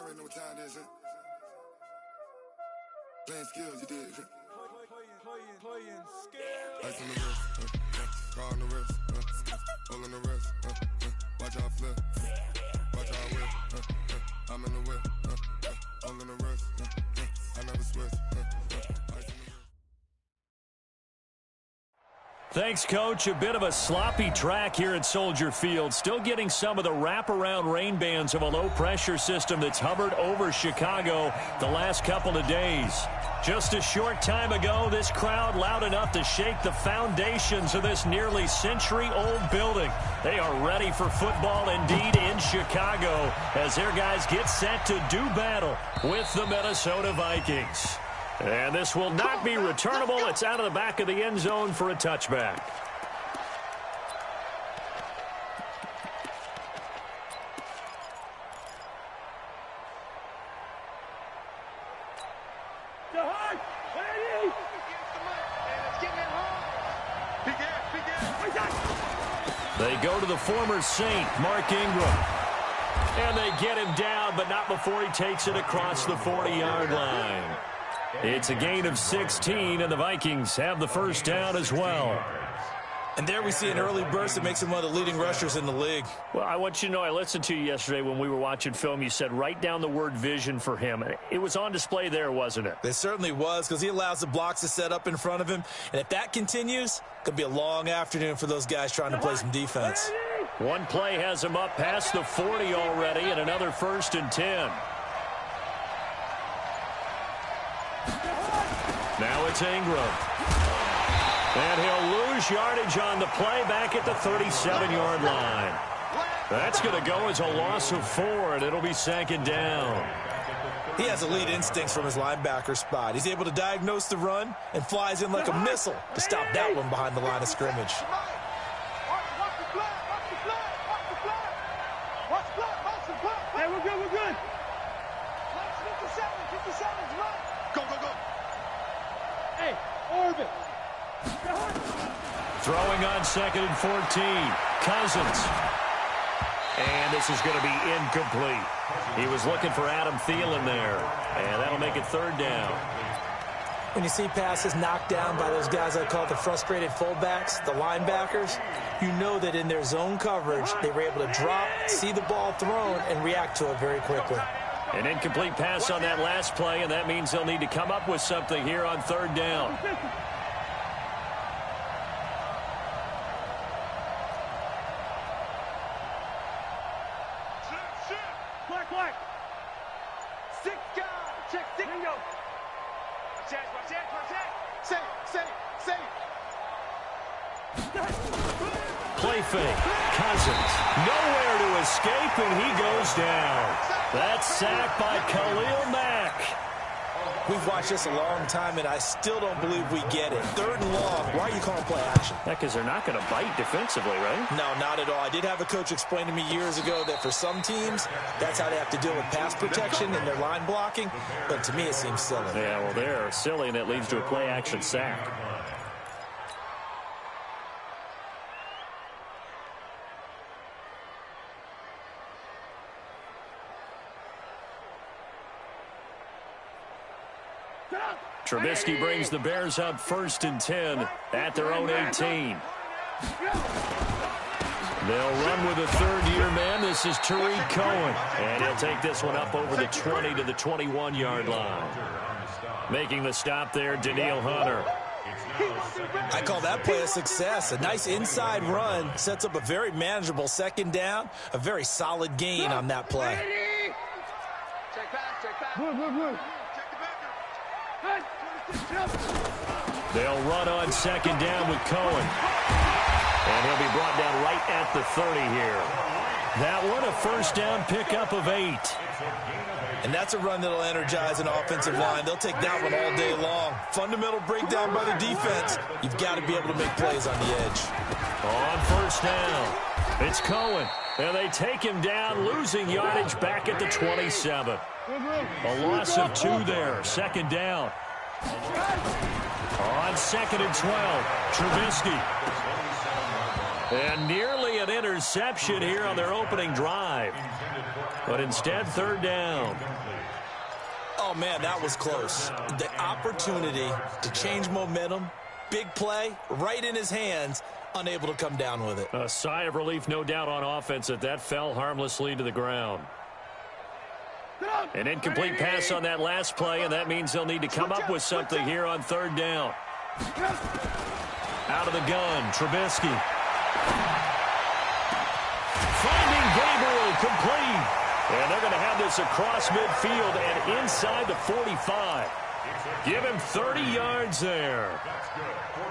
already know what time it is, huh? Playing skills, you did. Playing skills. Ice on the wrist, car on the wrist, hole in the wrist, watch out flip, watch out whip, I'm in the whip, hole in the wrist, I never switch, ice on the wrist. Thanks, Coach. A bit of a sloppy track here at Soldier Field. Still getting some of the wraparound rain bands of a low-pressure system that's hovered over Chicago the last couple of days. Just a short time ago, this crowd loud enough to shake the foundations of this nearly century-old building. They are ready for football indeed in Chicago as their guys get set to do battle with the Minnesota Vikings. And this will not be returnable. It's out of the back of the end zone for a touchback. They go to the former Saint, Mark Ingram. And they get him down, but not before he takes it across the 40-yard line. It's a gain of 16, and the Vikings have the first down as well. And there we see an early burst that makes him one of the leading rushers in the league. Well, I want you to know, I listened to you yesterday when we were watching film. You said write down the word vision for him. It was on display there, wasn't it? It certainly was, because he allows the blocks to set up in front of him. And if that continues, it could be a long afternoon for those guys trying to play some defense. One play has him up past the 40 already, and another 1st and 10. Now it's Ingram. And he'll lose yardage on the play back at the 37-yard line. That's going to go as a loss of 4, and it'll be 2nd down. He has elite instincts from his linebacker spot. He's able to diagnose the run and flies in like a missile to stop that one behind the line of scrimmage. Hey, we're good, we're good. Go, go, go. Hey, Orbit. Throwing on 2nd and 14. Cousins. And this is going to be incomplete. He was looking for Adam Thielen there. And that'll make it 3rd down. When you see passes knocked down by those guys I call the frustrated fullbacks, the linebackers, you know that in their zone coverage, they were able to drop, see the ball thrown, and react to it very quickly. An incomplete pass on that last play, and that means they'll need to come up with something here on 3rd down. Black. 6 guys. Check 6. Bingo. Check. Say. Play fake. Cousins. Nowhere to escape, and he goes down. That's sacked by Khalil Mack. We've watched this a long time, and I still don't believe we get it. 3rd and long. Why are you calling play action? Yeah, because they're not going to bite defensively, right? No, not at all. I did have a coach explain to me years ago that for some teams, that's how they have to deal with pass protection and their line blocking. But to me, it seems silly. Yeah, well, they're silly, and it leads to a play action sack. Trubisky brings the Bears up 1st and 10 at their own 18. They'll run with a 3rd-year man. This is Tariq Cohen. And he'll take this one up over the 20 to the 21-yard line. Making the stop there, Danielle Hunter. I call that play a success. A nice inside run sets up a very manageable 2nd down. A very solid gain on that play. Check back. Good. They'll run on 2nd down with Cohen. And he'll be brought down right at the 30 here. That one, a 1st down pickup of 8. And that's a run that'll energize an offensive line. They'll take that one all day long. Fundamental breakdown by the defense. You've got to be able to make plays on the edge. On 1st down, it's Cohen. And they take him down, losing yardage back at the 27. A loss of 2 there, 2nd down. On 2nd and 12, Trubisky. And nearly an interception here on their opening drive. But instead, third down. Oh, man, that was close. The opportunity to change momentum, big play, right in his hands, unable to come down with it. A sigh of relief, no doubt, on offense that fell harmlessly to the ground. An incomplete pass on that last play, and that means they'll need to come up with something here on third down. Out of the gun, Trubisky. Finding Gabriel, complete. And they're going to have this across midfield and inside the 45. Give him 30 yards there.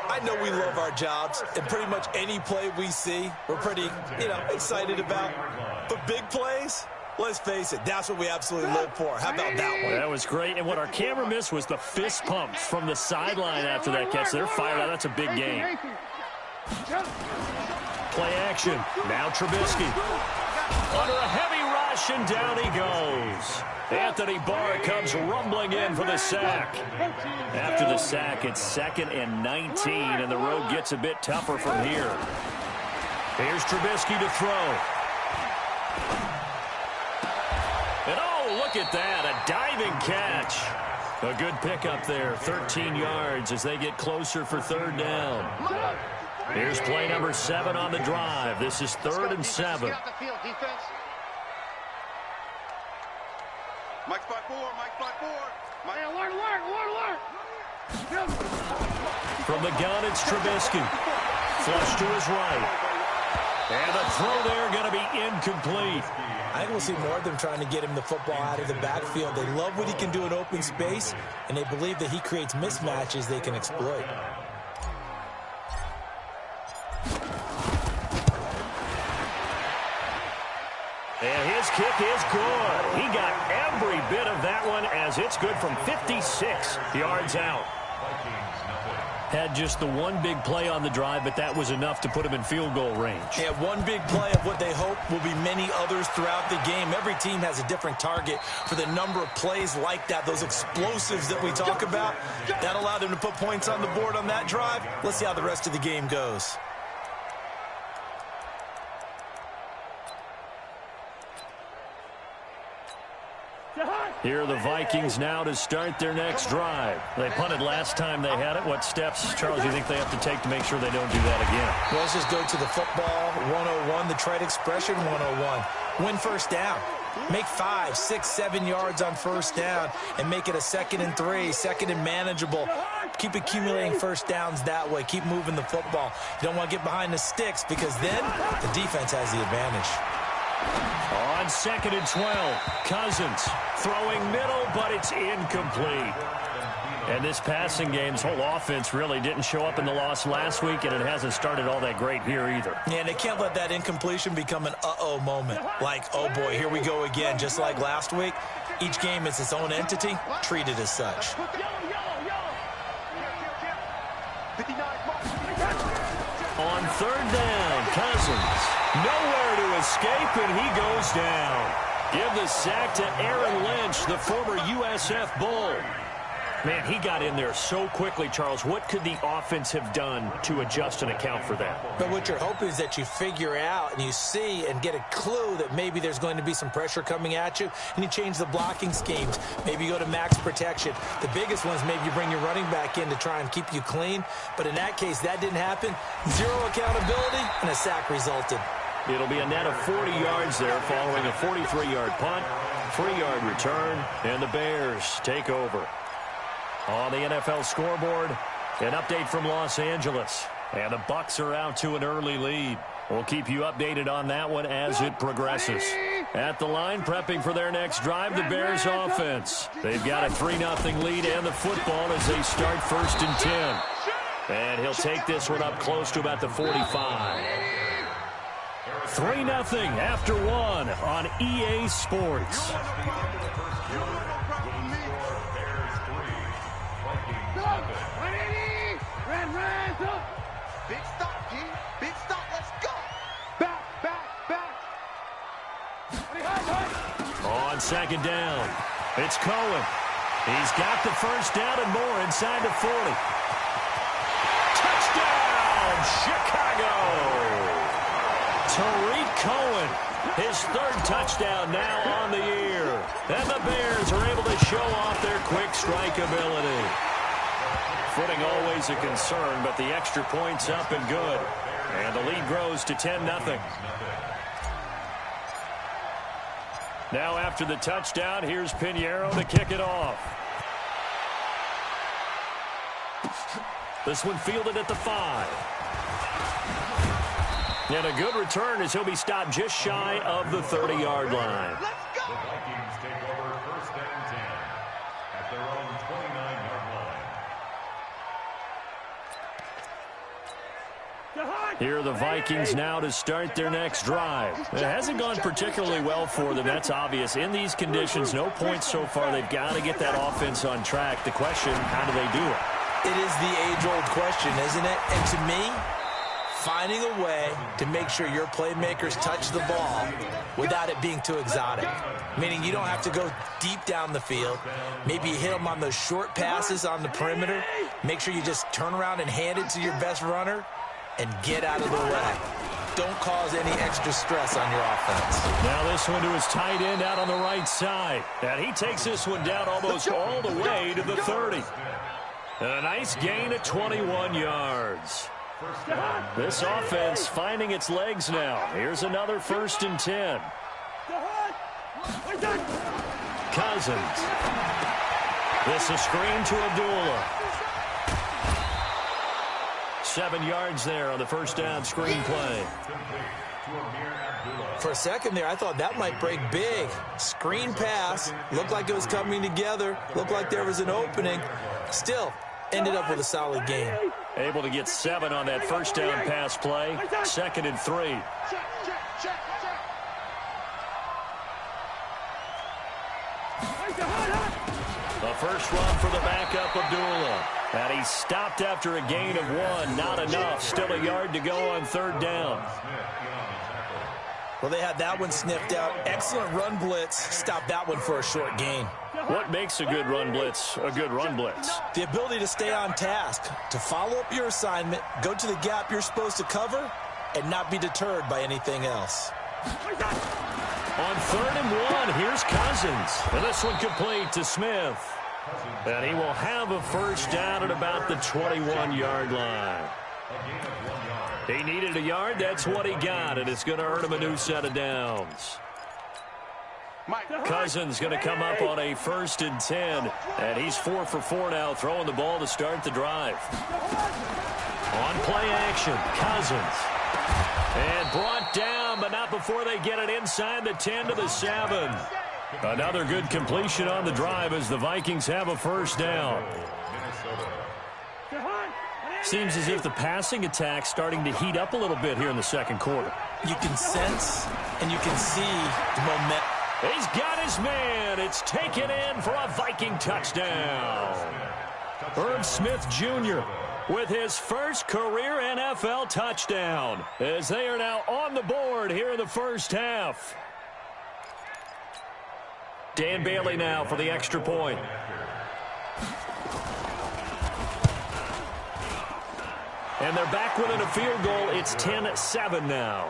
I know we love our jobs, and pretty much any play we see, we're pretty, excited about. But big plays, let's face it, that's what we absolutely live for. How about that one? That was great. And what our camera missed was the fist pumps from the sideline after that catch. They're fired out. That's a big game. Play action. Now Trubisky. Under a heavy rush, and down he goes. Anthony Barr comes rumbling in for the sack. After the sack, it's 2nd and 19, and the road gets a bit tougher from here. Here's Trubisky to throw. And oh, look at that, a diving catch. A good pickup there, 13 yards as they get closer for third down. Here's play number 7 on the drive. This is 3rd and 7. Mike's by 4, Mike's by 4. Hey, alert. From the gun, it's Trubisky. Flush to his right. And the throw there going to be incomplete. I think we'll see more of them trying to get him the football out of the backfield. They love what he can do in open space, and they believe that he creates mismatches they can exploit. And his kick is good. He got every bit of that one as it's good from 56 yards out. Had just the one big play on the drive, but that was enough to put him in field goal range. Yeah, one big play of what they hope will be many others throughout the game. Every team has a different target for the number of plays like that, those explosives that we talk about. That allowed them to put points on the board on that drive. Let's see how the rest of the game goes. Here are the Vikings now to start their next drive. They punted last time they had it. What steps, Charles, do you think they have to take to make sure they don't do that again? Well, let's just go to the football 101, the trade expression 101. Win first down. Make 5, 6, 7 yards on first down and make it a 2nd and 3, 2nd and manageable. Keep accumulating first downs that way. Keep moving the football. You don't want to get behind the sticks because then the defense has the advantage. On 2nd and 12, Cousins throwing middle, but it's incomplete. And this passing game's whole offense really didn't show up in the loss last week, and it hasn't started all that great here either. Yeah, and they can't let that incompletion become an uh-oh moment. Like, oh boy, here we go again. Just like last week, each game is its own entity, treated as such. On third down, Cousins. Nowhere to escape, and he goes down. Give the sack to Aaron Lynch, the former USF Bull. Man, he got in there so quickly, Charles. What could the offense have done to adjust and account for that? But what you're hoping is that you figure out and you see and get a clue that maybe there's going to be some pressure coming at you, and you change the blocking schemes. Maybe you go to max protection. The biggest one is maybe you bring your running back in to try and keep you clean. But in that case, that didn't happen. Zero accountability, and a sack resulted. It'll be a net of 40 yards there following a 43-yard punt, 3-yard return, and the Bears take over. On the NFL scoreboard, an update from Los Angeles. And the Bucs are out to an early lead. We'll keep you updated on that one as it progresses. At the line, prepping for their next drive, the Bears offense. They've got a 3-0 lead and the football as they start 1st and 10. And he'll take this one up close to about the 45. 3-0 after 1 on EA Sports. Big stop, G. Big stop. Let's go. Back. On 2nd down, it's Cohen. He's got the first down and more inside the 40. Touchdown, Chicago! His third touchdown now on the year. And the Bears are able to show off their quick strike ability. Footing always a concern, but the extra point's up and good. And the lead grows to 10-0. Now after the touchdown, here's Pinheiro to kick it off. This one fielded at the 5. And a good return as he'll be stopped just shy of the 30-yard line. Let's go! The Vikings take over 1st and 10 at their own 29-yard line. Here are the Vikings now to start their next drive. It hasn't gone particularly well for them. That's obvious. In these conditions, no points so far. They've got to get that offense on track. The question, how do they do it? It is the age-old question, isn't it? And to me, finding a way to make sure your playmakers touch the ball without it being too exotic. Meaning you don't have to go deep down the field. Maybe you hit them on those short passes on the perimeter. Make sure you just turn around and hand it to your best runner and get out of the way. Don't cause any extra stress on your offense. Now this one to his tight end out on the right side. And he takes this one down almost all the way to the 30. A nice gain of 21 yards. This offense finding its legs now. Here's another 1st and 10. Cousins. This a screen to Abdullah. 7 yards there on the first down screen play. For a second there, I thought that might break big. Screen pass. Looked like it was coming together. Looked like there was an opening. Still, ended up with a solid game. Able to get 7 on that first down pass play. 2nd and 3. The first run for the backup, Abdullah. And he stopped after a gain of 1. Not enough. Still a yard to go on 3rd down. Well, they had that one sniffed out. Excellent run blitz. Stopped that one for a short gain. What makes a good run blitz a good run blitz? The ability to stay on task, to follow up your assignment, go to the gap you're supposed to cover, and not be deterred by anything else. On 3rd and 1, here's Cousins. And this one complete to Smith. And he will have a first down at about the 21-yard line. He needed a yard. That's what he got, and it's going to earn him a new set of downs. Cousins going to come up on a 1st and 10, and he's 4 for 4 now, throwing the ball to start the drive. On play action, Cousins. And brought down, but not before they get it inside the 10 to the 7. Another good completion on the drive as the Vikings have a first down. Seems as if the passing attack's starting to heat up a little bit here in the 2nd quarter. You can sense and you can see the momentum. He's got his man. It's taken in for a Viking touchdown. Irv Smith Jr. with his first career NFL touchdown as they are now on the board here in the first half. Dan Bailey now for the extra point. And they're back within a field goal. It's 10-7 now.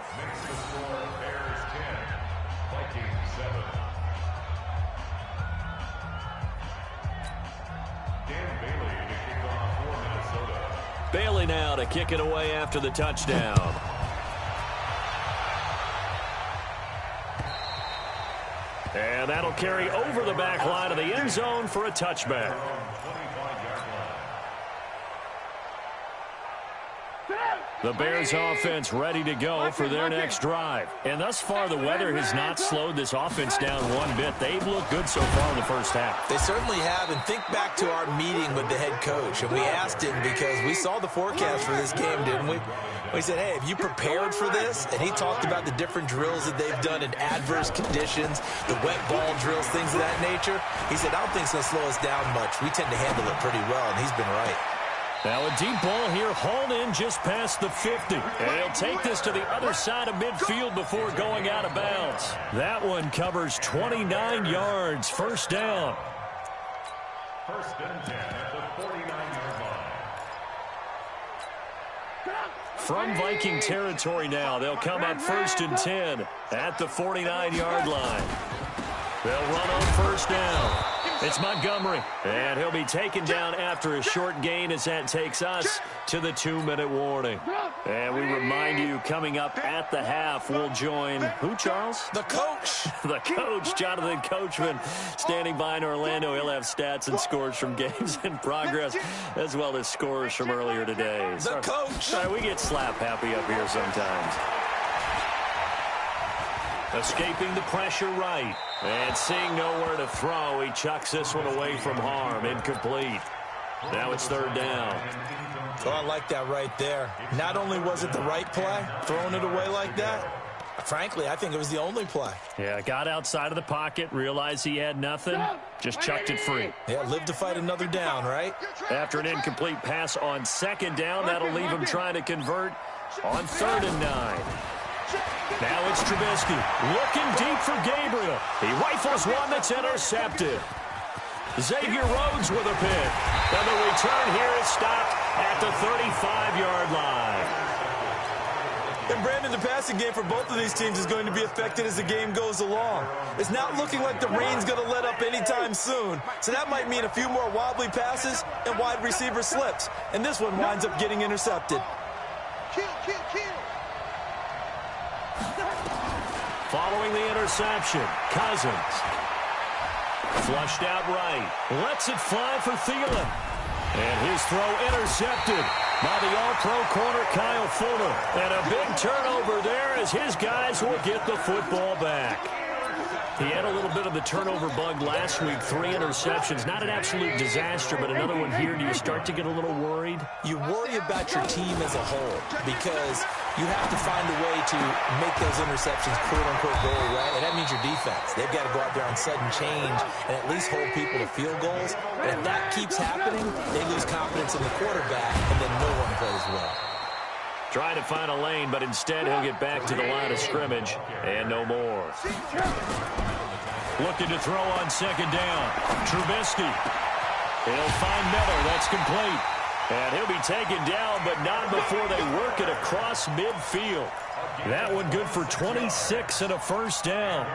Bailey now to kick it away after the touchdown. And that'll carry over the back line of the end zone for a touchback. The Bears offense ready to go for their next drive. And thus far, the weather has not slowed this offense down one bit. They've looked good so far in the first half. They certainly have. And think back to our meeting with the head coach. And we asked him because we saw the forecast for this game, didn't we? We said, hey, have you prepared for this? And he talked about the different drills that they've done in adverse conditions, the wet ball drills, things of that nature. He said, I don't think it's going to slow us down much. We tend to handle it pretty well, and he's been right. Now a deep ball here hauled in just past the 50. And he'll take this to the other side of midfield before going out of bounds. That one covers 29 yards. First down. 1st and 10 at the 49-yard line. From Viking territory now, they'll come up 1st and 10 at the 49-yard line. They'll run on 1st down. It's Montgomery, and he'll be taken down after a short gain as that takes us to the 2-minute warning. And we remind you, coming up at the half, we'll join who, Charles? The coach. The coach, Jonathan Coachman, standing by in Orlando. He'll have stats and scores from games in progress, as well as scores from earlier today. The coach. Sorry, we get slap happy up here sometimes. Escaping the pressure right. And seeing nowhere to throw, he chucks this one away from harm. Incomplete. Now it's 3rd down. Oh, I like that right there. Not only was it the right play, throwing it away like that, frankly, I think it was the only play. Yeah, got outside of the pocket, realized he had nothing, just chucked it free. Yeah, live to fight another down, right? After an incomplete pass on 2nd down, that'll leave him trying to convert on 3rd and 9. Now it's Trubisky, looking deep for Gabriel. He rifles one that's intercepted. Xavier Rhodes with a pick. And the return here is stopped at the 35-yard line. And Brandon, the passing game for both of these teams is going to be affected as the game goes along. It's not looking like the rain's going to let up anytime soon. So that might mean a few more wobbly passes and wide receiver slips. And this one winds up getting intercepted. Following the interception, Cousins. Flushed out right. Lets it fly for Thielen. And his throw intercepted by the all-pro corner Kyle Fuller. And a big turnover there as his guys will get the football back. He had a little bit of the turnover bug last week. 3 interceptions. Not an absolute disaster, but another one here. Do you start to get a little worried? You worry about your team as a whole because you have to find a way to make those interceptions quote-unquote go away, and that means your defense. They've got to go out there on sudden change and at least hold people to field goals. And if that keeps happening, they lose confidence in the quarterback, and then no one plays well. Trying to find a lane, but instead he'll get back to the line of scrimmage and no more. Looking to throw on 2nd down. Trubisky. He'll find Miller. That's complete. And he'll be taken down, but not before they work it across midfield. That one good for 26 and a 1st down.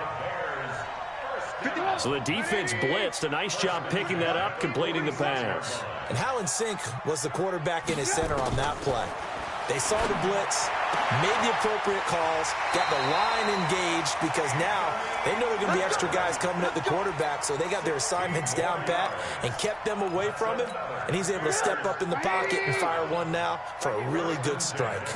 So the defense blitzed. A nice job picking that up, completing the pass. And how in sync was the quarterback in his center on that play? They saw the blitz, made the appropriate calls, got the line engaged because now they know there are going to be extra guys coming at the quarterback, so they got their assignments down pat and kept them away from him, and he's able to step up in the pocket and fire one now for a really good strike.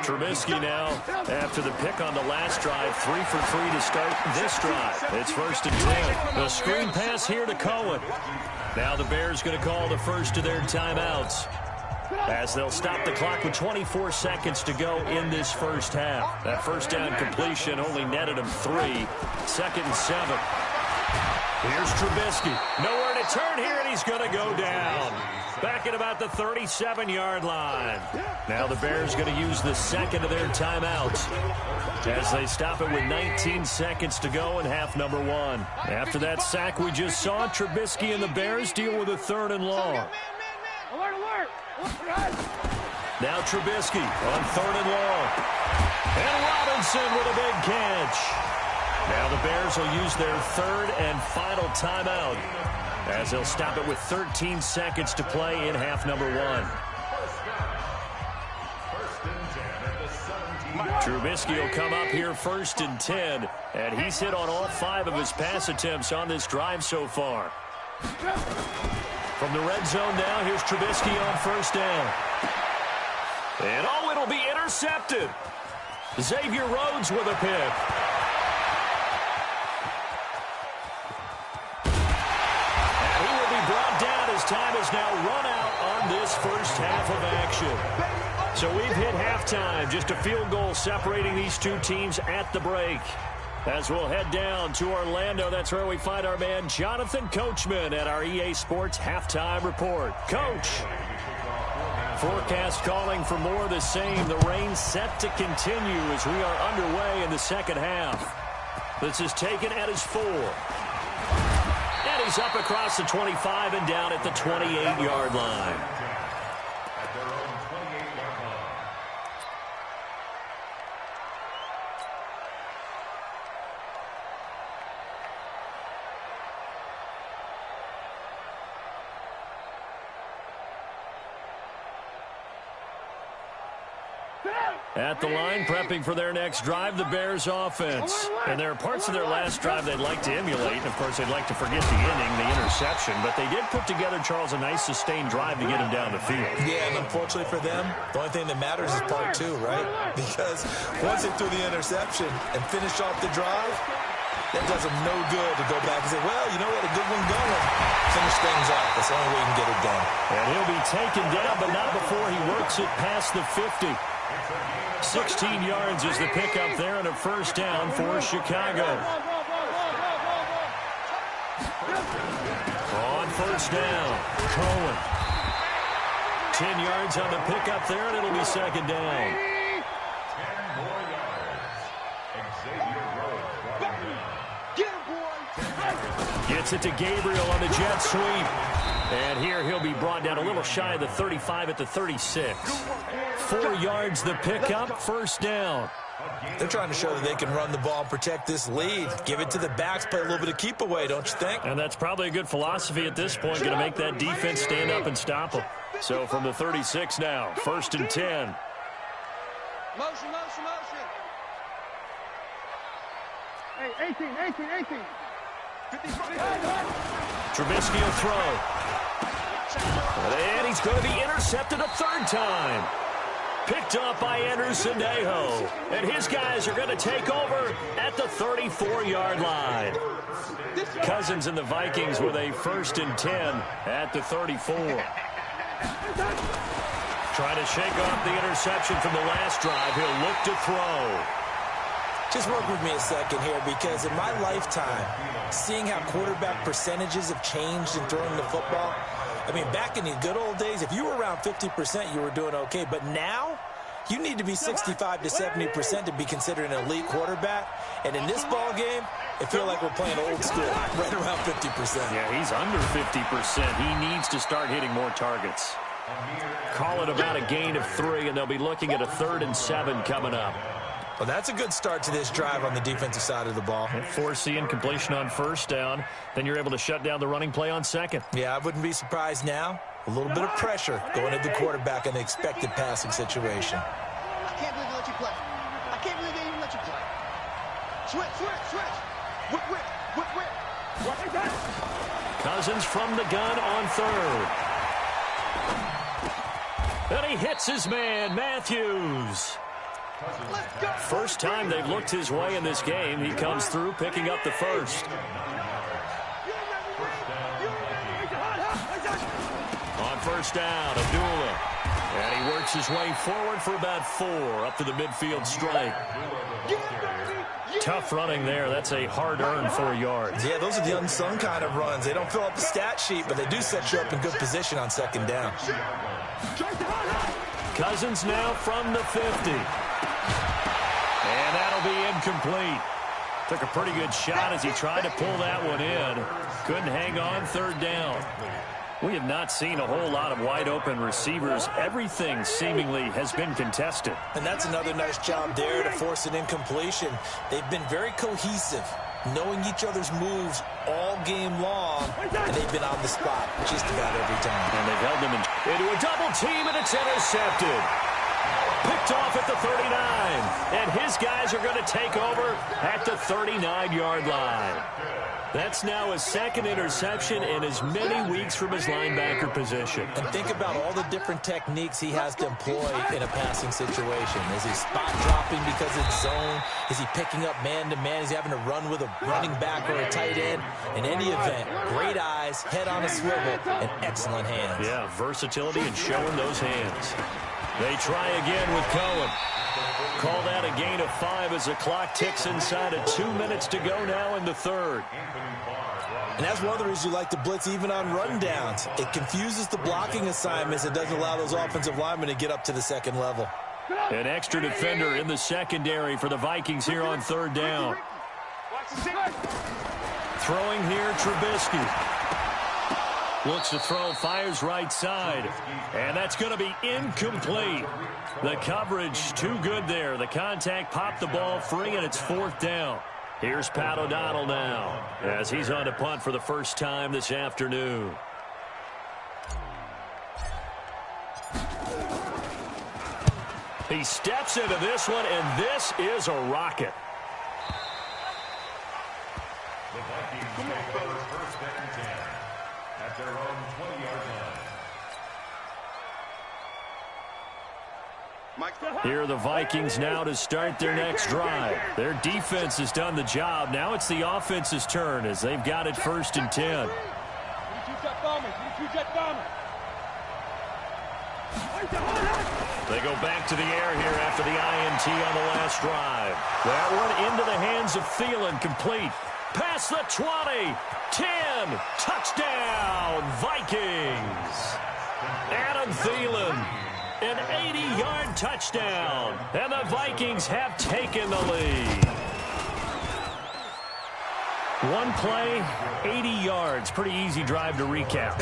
Trubisky now, after the pick on the last drive, 3 for 3 to start this drive. It's 1st and 10. The screen pass here to Cohen. Now the Bears going to call the first of their timeouts, as they'll stop the clock with 24 seconds to go in this first half. That 1st down completion only netted him 3. 2nd and 7. Here's Trubisky. Nowhere to turn here, and he's going to go down. Back at about the 37-yard line. Now the Bears going to use the 2nd of their timeouts as they stop it with 19 seconds to go in half number 1. After that sack we just saw, Trubisky and the Bears deal with a 3rd and long. Now Trubisky on 3rd and long. And Robinson with a big catch. Now the Bears will use their 3rd and final timeout as they'll stop it with 13 seconds to play in half number 1. Trubisky will come up here 1st and 10, and he's hit on all 5 of his pass attempts on this drive so far. From the red zone now, here's Trubisky on 1st down. And oh, it'll be intercepted. Xavier Rhodes with a pick. And he will be brought down as time has now run out on this first half of action. So we've hit halftime, just a field goal separating these two teams at the break. As we'll head down to Orlando, that's where we find our man Jonathan Coachman at our EA Sports Halftime Report. Coach, forecast calling for more of the same. The rain set to continue as we are underway in the second half. This is taken at his 4. And he's up across the 25 and down at the 28-yard line. At the line, prepping for their next drive, the Bears offense. And there are parts of their last drive they'd like to emulate. Of course, they'd like to forget the inning, the interception. But they did put together, Charles, a nice sustained drive to get him down the field. Yeah, and unfortunately for them, the only thing that matters is part two, right? Because once they threw the interception and finished off the drive, that does them no good to go back and say, well, you know what, a good one going. Finish things off. That's the only way you can get it done. And he'll be taken down, but not before he works it past the 50. 16 yards is the pickup there and a first down for Chicago. On first down, Cohen. 10 yards on the pickup there, and it'll be second down. 10 more yards. Xavier Rhodes brought down. Gets it to Gabriel on the jet sweep. And here he'll be brought down a little shy of the 35 at the 36. 4 yards the pickup, first down. They're trying to show that they can run the ball and protect this lead. Give it to the backs, play a little bit of keep away, don't you think? And that's probably a good philosophy at this point, going to make that defense stand up and stop them. So from the 36 now, first and 10. Motion. Hey, 18. Trubisky will throw. And he's going to be intercepted a third time. Picked up by Andrew Sendejo. And his guys are going to take over at the 34-yard line. Cousins and the Vikings with a first and 10 at the 34. Trying to shake off the interception from the last drive. He'll look to throw. Just work with me a second here, because in my lifetime, seeing how quarterback percentages have changed in throwing the football, I mean, back in the good old days, if you were around 50%, you were doing okay. But now, you need to be 65 to 70% to be considered an elite quarterback. And in this ball game, it feels like we're playing old school, right around 50%. Yeah, he's under 50%. He needs to start hitting more targets. Call it about a gain of 3, and they'll be looking at a 3rd and 7 coming up. Well, that's a good start to this drive on the defensive side of the ball. Forcing incompletion on first down. Then you're able to shut down the running play on second. Yeah, I wouldn't be surprised now. A little bit of pressure going at the quarterback in the expected passing situation. I can't believe they let you play. I can't believe they even let you play. Switch. Whip. Cousins from the gun on third. And he hits his man, Matthews. First time they've looked his way in this game. He comes through picking up the first. On first down, Abdullah. And he works his way forward for about 4 up to the midfield strike. Tough running there. That's a hard-earned 4 yards. Yeah, those are the unsung kind of runs. They don't fill up the stat sheet, but they do set you up in good position on second down. Cousins now from the 50. And that'll be incomplete. Took a pretty good shot as he tried to pull that one in. Couldn't hang on, third down. We have not seen a whole lot of wide-open receivers. Everything seemingly has been contested. And that's another nice job there to force an incompletion. They've been very cohesive, knowing each other's moves all game long, and they've been on the spot just about every time. And they've held them into a double team, and it's intercepted. Picked off at the 39, and his guys are going to take over at the 39-yard line. That's now his second interception in as many weeks from his linebacker position. And think about all the different techniques he has to employ in a passing situation. Is he spot dropping because it's zone? Is he picking up man-to-man? Is he having to run with a running back or a tight end? In any event, great eyes, head on a swivel, and excellent hands. Yeah, versatility and showing those hands. They try again with Cohen. Call that a gain of 5 as the clock ticks inside of 2 minutes to go now in the third. And that's one of the reasons you like to blitz even on rundowns. It confuses the blocking assignments. It doesn't allow those offensive linemen to get up to the second level. An extra defender in the secondary for the Vikings here on third down. Throwing here, Trubisky. Looks to throw, fires right side. And that's going to be incomplete. The coverage too good there. The contact popped the ball free, and it's fourth down. Here's Pat O'Donnell now as he's on to punt for the first time this afternoon. He steps into this one, and this is a rocket. The Vikings take over first and 10 at their own 20-yard line. Here are the Vikings now to start their next drive. Their defense has done the job. Now it's the offense's turn as they've got it first and 10. They go back to the air here after the INT on the last drive. That one into the hands of Thielen, complete. Past the 20, 10, touchdown, Vikings. Adam Thielen, an 80-yard touchdown, and the Vikings have taken the lead. One play, 80 yards. Pretty easy drive to recap.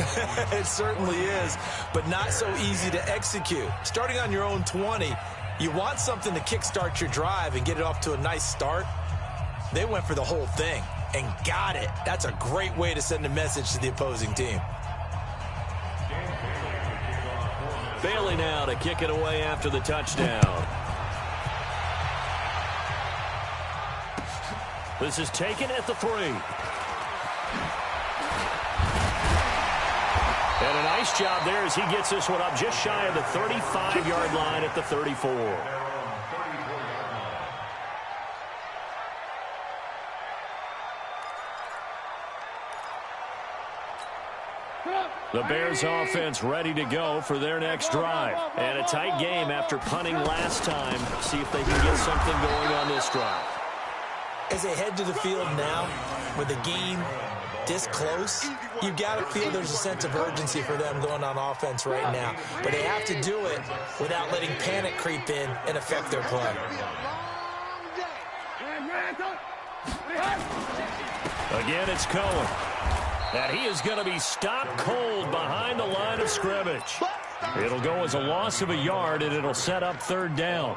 It certainly is, but not so easy to execute. Starting on your own 20, you want something to kickstart your drive and get it off to a nice start. They went for the whole thing and got it. That's a great way to send a message to the opposing team. Bailey now to kick it away after the touchdown. This is taken at the 3. And a nice job there as he gets this one up just shy of the 35-yard line at the 34. The Bears offense ready to go for their next drive. And a tight game after punting last time. See if they can get something going on this drive. As they head to the field now, with the game this close, you've got to feel there's a sense of urgency for them going on offense right now. But they have to do it without letting panic creep in and affect their play. Again, it's Cohen. And he is going to be stopped cold behind the line of scrimmage. It'll go as a loss of a yard, and it'll set up third down.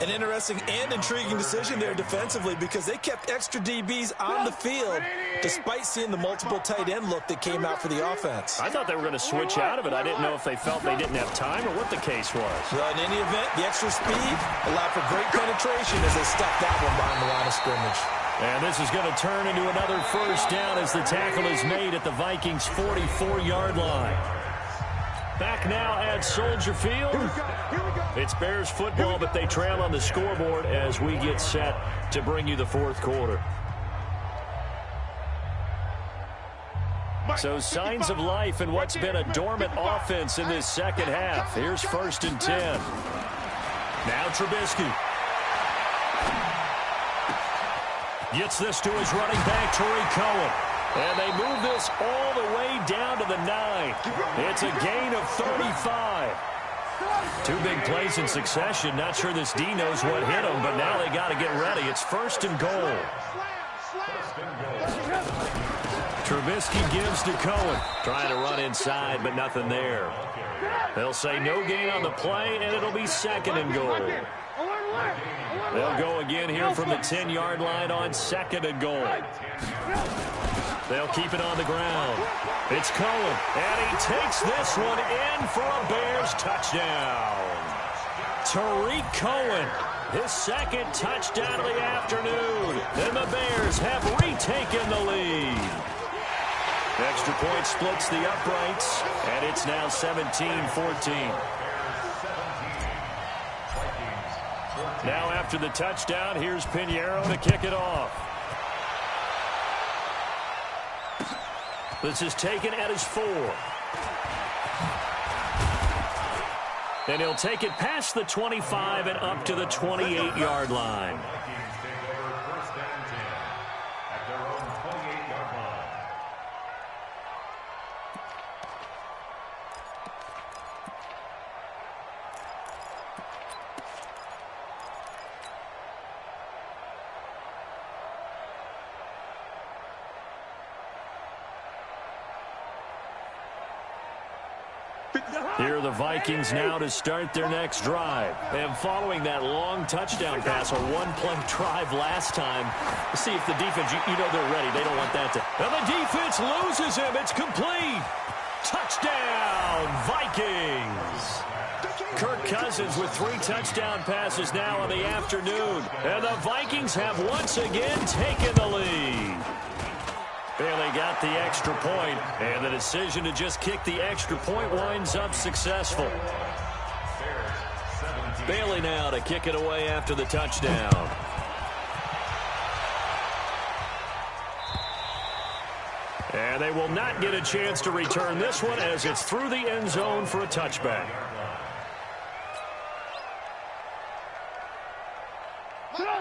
An interesting and intriguing decision there defensively because they kept extra DBs on the field despite seeing the multiple tight end look that came out for the offense. I thought they were going to switch out of it. I didn't know if they felt they didn't have time or what the case was. Well, in any event, the extra speed allowed for great penetration as they stuffed that one behind the line of scrimmage. And this is going to turn into another first down as the tackle is made at the Vikings' 44-yard line. Back now at Soldier Field. It's Bears football, but they trail on the scoreboard as we get set to bring you the fourth quarter. So signs of life in what's been a dormant offense in this second half. Here's first and 10. Now Trubisky. Gets this to his running back, Tariq Cohen. And they move this all the way down to the 9. It's a gain of 35. Two big plays in succession. Not sure this D knows what hit him, but now they got to get ready. It's first and goal. Trubisky gives to Cohen. Trying to run inside, but nothing there. They'll say no gain on the play, and it'll be second and goal. They'll go again here from the 10-yard line on second and goal. They'll keep it on the ground. It's Cohen, and he takes this one in for a Bears touchdown. Tariq Cohen, his second touchdown of the afternoon. And the Bears have retaken the lead. Extra point splits the uprights, and it's now 17-14. Now after the touchdown, here's Pinheiro to kick it off. This is taken at his 4. And he'll take it past the 25 and up to the 28-yard line. Here are the Vikings now to start their next drive. And following that long touchdown pass, a one-play drive last time, see if the defense, you know they're ready. They don't want that to. And the defense loses him. It's complete. Touchdown, Vikings. Kirk Cousins with 3 touchdown passes now on the afternoon. And the Vikings have once again taken the lead. Bailey got the extra point, and the decision to just kick the extra point winds up successful. Bailey now to kick it away after the touchdown. And they will not get a chance to return this one as it's through the end zone for a touchback.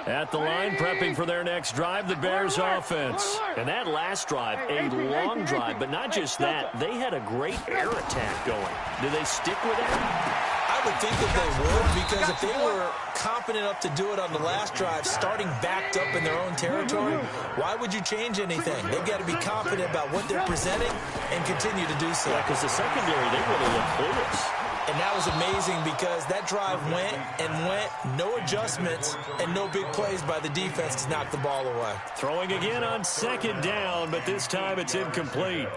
At the line, prepping for their next drive, the Bears offense. And that last drive, a long drive, but not just that. They had a great air attack going. Do they stick with that? I would think that they would, because if they were confident enough to do it on the last drive, starting backed up in their own territory, why would you change anything? They've got to be confident about what they're presenting and continue to do so. Yeah, because the secondary, they really look clueless. And that was amazing because that drive went and went, no adjustments, and no big plays by the defense to knock the ball away. Throwing again on 2nd down, but this time it's incomplete.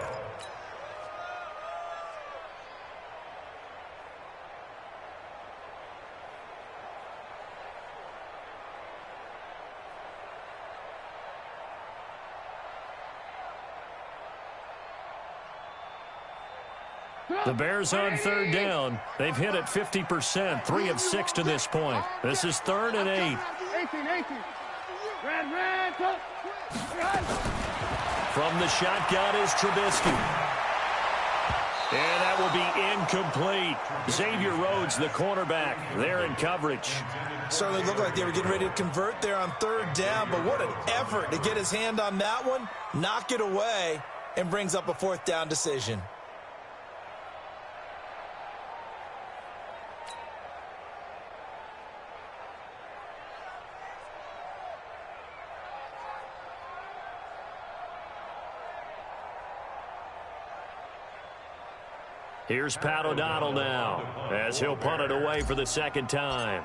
The Bears on 3rd down. They've hit it 50%, 3 of 6 to this point. This is 3rd and 8. From the shotgun is Trubisky. And that will be incomplete. Xavier Rhodes, the cornerback, there in coverage. Certainly looked like they were getting ready to convert there on 3rd down, but what an effort to get his hand on that one, knock it away, and brings up a 4th down decision. Here's Pat O'Donnell now as he'll punt it away for the 2nd time.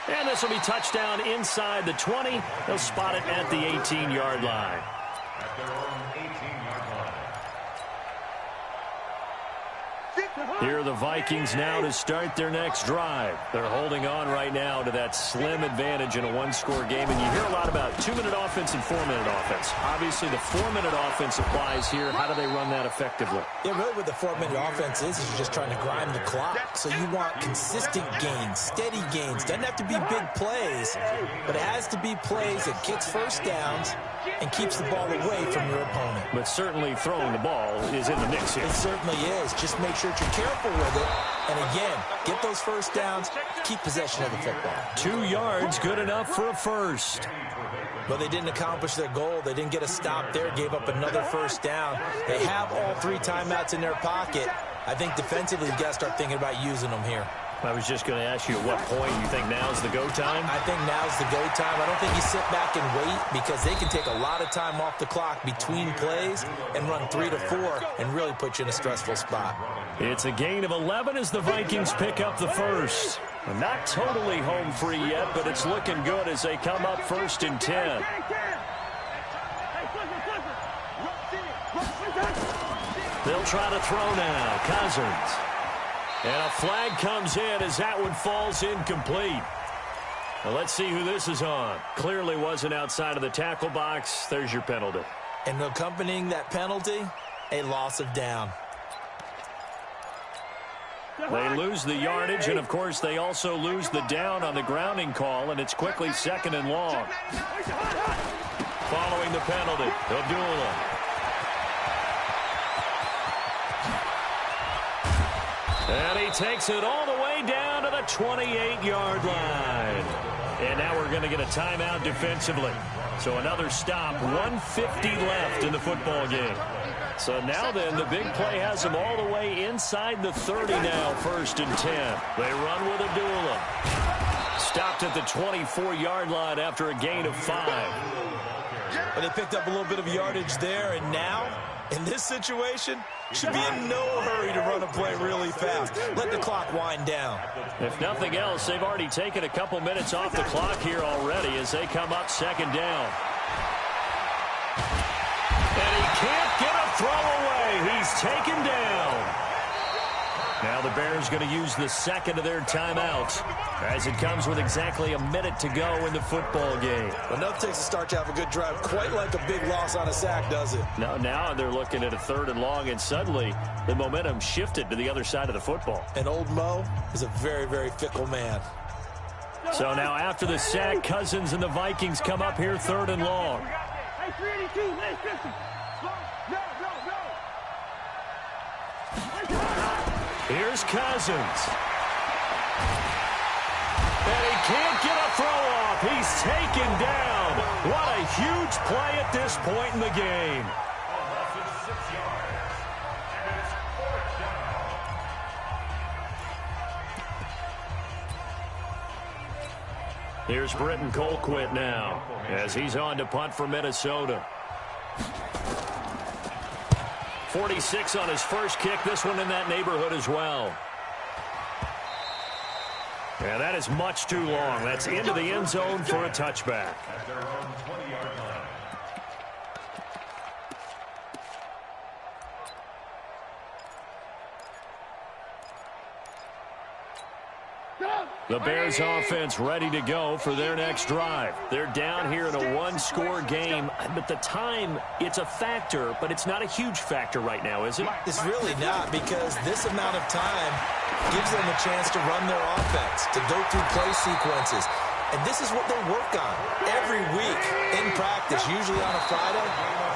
And this will be touchdown inside the 20. They'll spot it at the 18-yard line. At their own 18-yard line. Here are the Vikings now to start their next drive. They're holding on right now to that slim advantage in a 1-score game. And you hear a lot about 2-minute offense and 4-minute offense. Obviously, the 4-minute offense applies here. How do they run that effectively? Yeah, really what the 4-minute offense is you're just trying to grind the clock. So you want consistent gains, steady gains. Doesn't have to be big plays, but it has to be plays that gets first downs and keeps the ball away from your opponent. But certainly throwing the ball is in the mix here. It certainly is. Just make sure that you're careful with it. And again, get those first downs, keep possession of the football. 2 yards, good enough for a first. But they didn't accomplish their goal. They didn't get a stop there, gave up another first down. They have all 3 timeouts in their pocket. I think defensively, you've got to start thinking about using them here. I was just going to ask you at what point you think now's the go time? I think now's the go time. I don't think you sit back and wait because they can take a lot of time off the clock between plays and run 3 to 4 and really put you in a stressful spot. It's a gain of 11 as the Vikings pick up the first. Not totally home free yet, but it's looking good as they come up 1st and 10. They'll try to throw now. Cousins. And a flag comes in as that one falls incomplete. Now let's see who this is on. Clearly wasn't outside of the tackle box. There's your penalty. And accompanying that penalty, a loss of down. They lose the yardage, and of course they also lose the down on the grounding call, and it's quickly 2nd and long. Following the penalty, Abdullah. And he takes it all the way down to the 28-yard line. And now we're going to get a timeout defensively. So another stop, 1:50 left in the football game. So now then, the big play has them all the way inside the 30 now, 1st and 10. They run with Abdullah. Stopped at the 24-yard line after a gain of 5. Well, they picked up a little bit of yardage there, and now, in this situation, should be in no hurry to run a play really fast. Let the clock wind down. If nothing else, they've already taken a couple minutes off the clock here already as they come up second down. And he can't get a throw away. He's taken down. Now the Bears going to use the second of their timeouts as it comes with exactly a minute to go in the football game. Well, nothing takes a start to have a good drive quite like a big loss on a sack, does it? No, now they're looking at a 3rd and long, and suddenly the momentum shifted to the other side of the football. And old Mo is a very, very fickle man. So now after the sack, Cousins and the Vikings come up here 3rd and long. Hey, 382, let's listen. No. Here's Cousins. And he can't get a throw off. He's taken down. What a huge play at this point in the game. Here's Britton Colquitt now as he's on to punt for Minnesota. 46 on his first kick. This one in that neighborhood as well. Yeah, that is much too long. That's into the end zone for a touchback. At their own 20-yard line. The Bears offense ready to go for their next drive. They're down here in a one-score game, but the time, it's a factor, but it's not a huge factor right now, is it? It's really not, because this amount of time gives them a chance to run their offense, to go through play sequences. And this is what they work on every week in practice, usually on a Friday.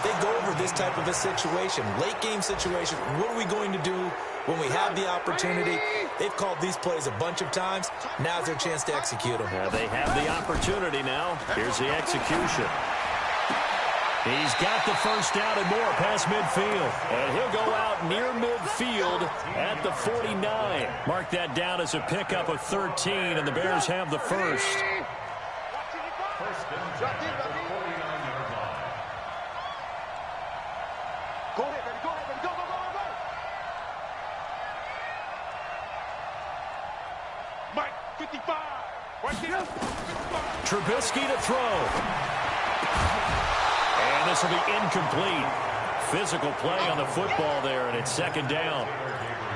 They go over this type of a situation, late-game situation. What are we going to do when we have the opportunity? They've called these plays a bunch of times. Now's their chance to execute them. Yeah, they have the opportunity now. Here's the execution. He's got the first down and more past midfield. And he'll go out near midfield at the 49. Mark that down as a pickup of 13, and the Bears have the first. First and 10 at the 49-yard line. Go ahead, baby. Go. Mike, 55. Right there. 55. Trubisky to throw. And this will be incomplete. Physical play on the football there, and it's second down.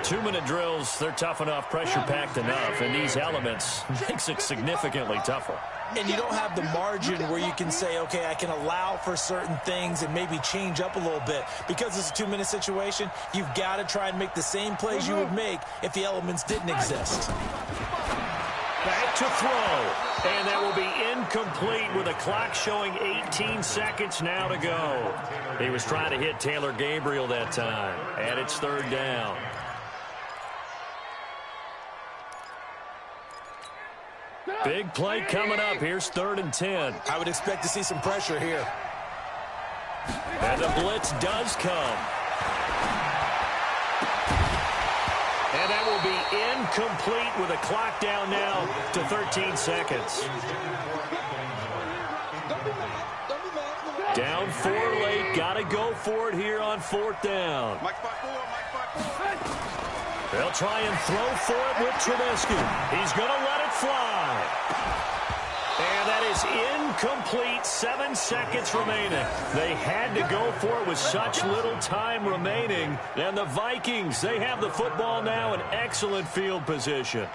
2-minute drills, they're tough enough, pressure-packed enough, and these elements makes it significantly tougher. And you don't have the margin where you can say, okay, I can allow for certain things and maybe change up a little bit. Because it's a 2-minute situation, you've got to try and make the same plays you would make if the elements didn't exist. Back to throw. And that will be incomplete with a clock showing 18 seconds now to go. He was trying to hit Taylor Gabriel that time. And it's third down. Big play coming up. Here's 3rd and 10. I would expect to see some pressure here. And the blitz does come. And that will be incomplete with a clock down now to 13 seconds. Down 4 late. Got to go for it here on 4th down. They'll try and throw for it with Trubisky. He's going to let it fly. And that is incomplete. 7 seconds remaining. They had to go for it with such little time remaining. And the Vikings, they have the football now in excellent field position.